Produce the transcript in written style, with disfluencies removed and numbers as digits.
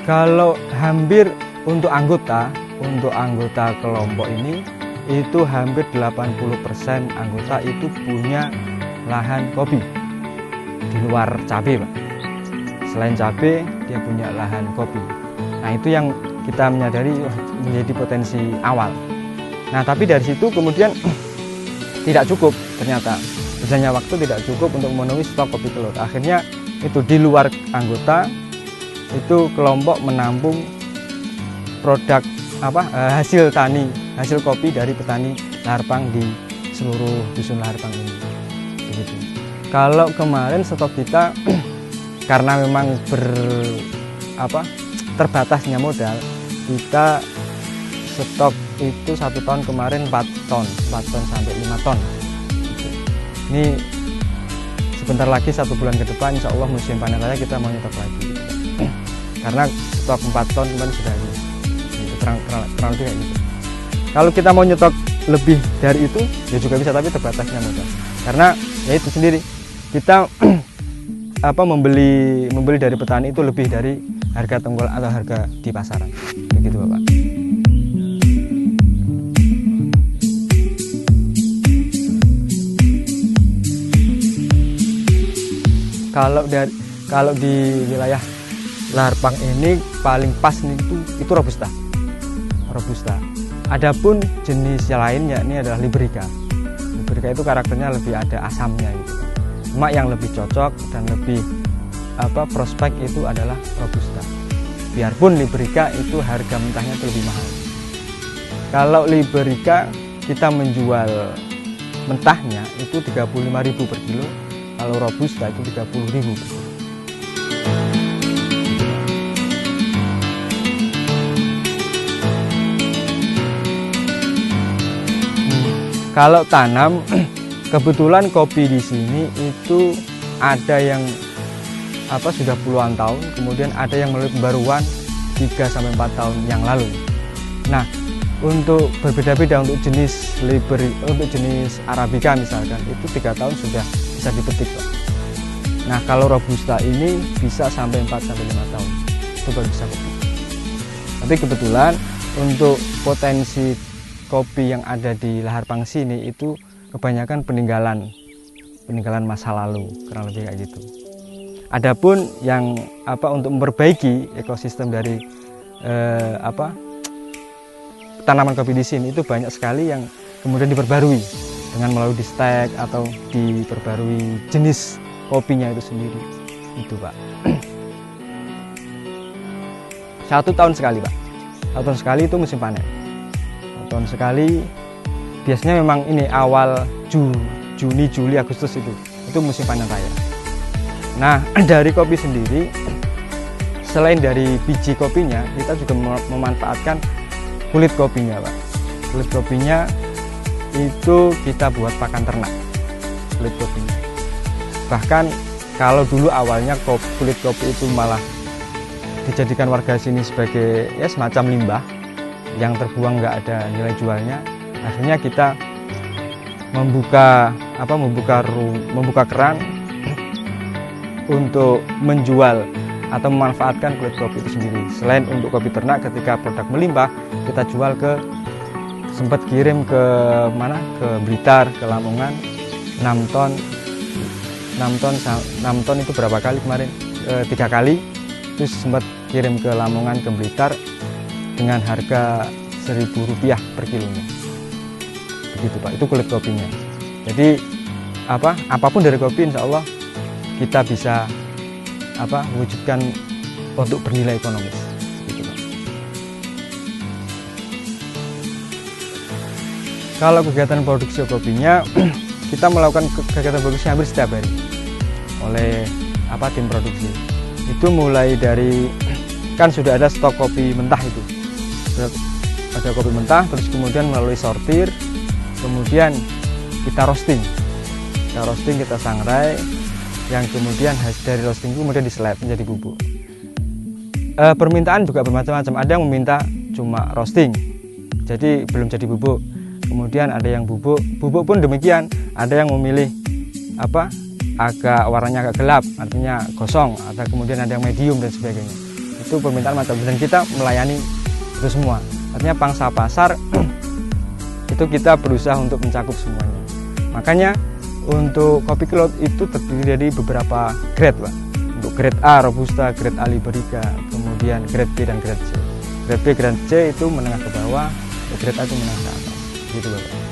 Kalau hampir untuk anggota kelompok ini itu hampir 80% anggota itu punya lahan kopi di luar cabai, Pak. Selain cabai, dia punya lahan kopi. Nah, itu yang kita menyadari menjadi potensi awal. Nah, tapi dari situ kemudian tidak cukup, ternyata berjalannya waktu tidak cukup untuk memenuhi stok kopi kelut. Akhirnya itu di luar anggota itu kelompok menampung produk hasil kopi dari petani Lahar Pang di seluruh dusun Lahar Pang ini. Begitu. Kalau kemarin stok kita karena memang terbatasnya modal, kita stok itu 1 tahun kemarin 4 ton sampai 5 ton. Ini sebentar lagi 1 bulan ke depan insya Allah musim panen raya kita mau nyetok lagi. Karena stok 4 ton kemarin sudah habis. Kurang lebih kayak gitu. Kalau kita mau nyetok lebih dari itu ya juga bisa, tapi terbatasnya modal. Karena ya itu sendiri kita membeli dari petani itu lebih dari harga tenggol atau harga di pasaran. Begitu, Bapak. Kalau di wilayah Lahar Pang ini paling pas itu robusta. Adapun jenis yang lainnya ini adalah Liberica. Liberica itu karakternya lebih ada asamnya gitu. Cuma yang lebih cocok dan lebih prospek itu adalah robusta. Biarpun Liberica itu harga mentahnya itu lebih mahal. Kalau Liberica kita menjual mentahnya itu 35.000 per kilo. Kalau robusta itu 30.000 per kilo. Kalau tanam, kebetulan kopi di sini itu ada yang sudah puluhan tahun, kemudian ada yang melalui pembaruan 3-4 tahun yang lalu. Nah, untuk berbeda-beda untuk jenis untuk jenis Arabica misalkan itu 3 tahun sudah bisa dipetik, Pak. Nah, kalau robusta ini bisa sampai 4-5 tahun itu baru bisa petik. Tapi kebetulan untuk potensi kopi yang ada di Lahar Pang sini itu kebanyakan peninggalan masa lalu, kurang lebih kayak gitu. Adapun yang untuk memperbaiki ekosistem dari tanaman kopi di sini itu banyak sekali yang kemudian diperbarui dengan melalui di-stek atau diperbarui jenis kopinya itu sendiri. Itu, Pak. 1 tahun sekali, Pak. 1 tahun sekali itu musim panen. 1 tahun sekali biasanya memang ini awal Juni, Juli, Agustus itu musim panen raya. Nah, dari kopi sendiri selain dari biji kopinya kita juga memanfaatkan kulit kopinya, Pak. Kulit kopinya itu kita buat pakan ternak. Kulit kopinya. Bahkan kalau dulu awalnya kulit kopi itu malah dijadikan warga sini sebagai semacam limbah yang terbuang nggak ada nilai jualnya. Akhirnya kita membuka keran untuk menjual atau memanfaatkan kulit kopi itu sendiri. Selain untuk kopi ternak, ketika produk melimpah kita jual sempat kirim ke Blitar, ke Lamongan 6 ton itu berapa kali kemarin? 3 kali. Terus sempat kirim ke Lamongan, ke Blitar dengan harga Rp1.000 per kilonya. Begitu, Pak. Itu kulit kopinya. Jadi apapun dari kopi insya Allah kita bisa wujudkan untuk bernilai ekonomis. Begitu, Pak. Kalau kegiatan produksi kopinya kita melakukan kegiatan produksi hampir setiap hari oleh tim produksi. Itu mulai dari kan sudah ada stok kopi mentah itu. Ada kopi mentah, terus kemudian melalui sortir, kemudian kita roasting, kita sangrai, yang kemudian hasil dari roasting itu kemudian diseleb menjadi bubuk. Permintaan juga bermacam-macam. Ada yang meminta cuma roasting, jadi belum jadi bubuk. Kemudian ada yang bubuk pun demikian. Ada yang memilih warnanya agak gelap, artinya gosong. Atau kemudian ada yang medium dan sebagainya. itu permintaan macam, dan kita melayani itu semua. Artinya pangsa pasar itu kita berusaha untuk mencakup semuanya. Makanya untuk kopi Kelot itu terdiri dari beberapa grade, Pak. Untuk grade A Robusta, grade A Liberica, kemudian grade B dan grade C. Grade B, grade C itu menengah ke bawah, grade A itu menengah ke atas. Gitu, Bapak.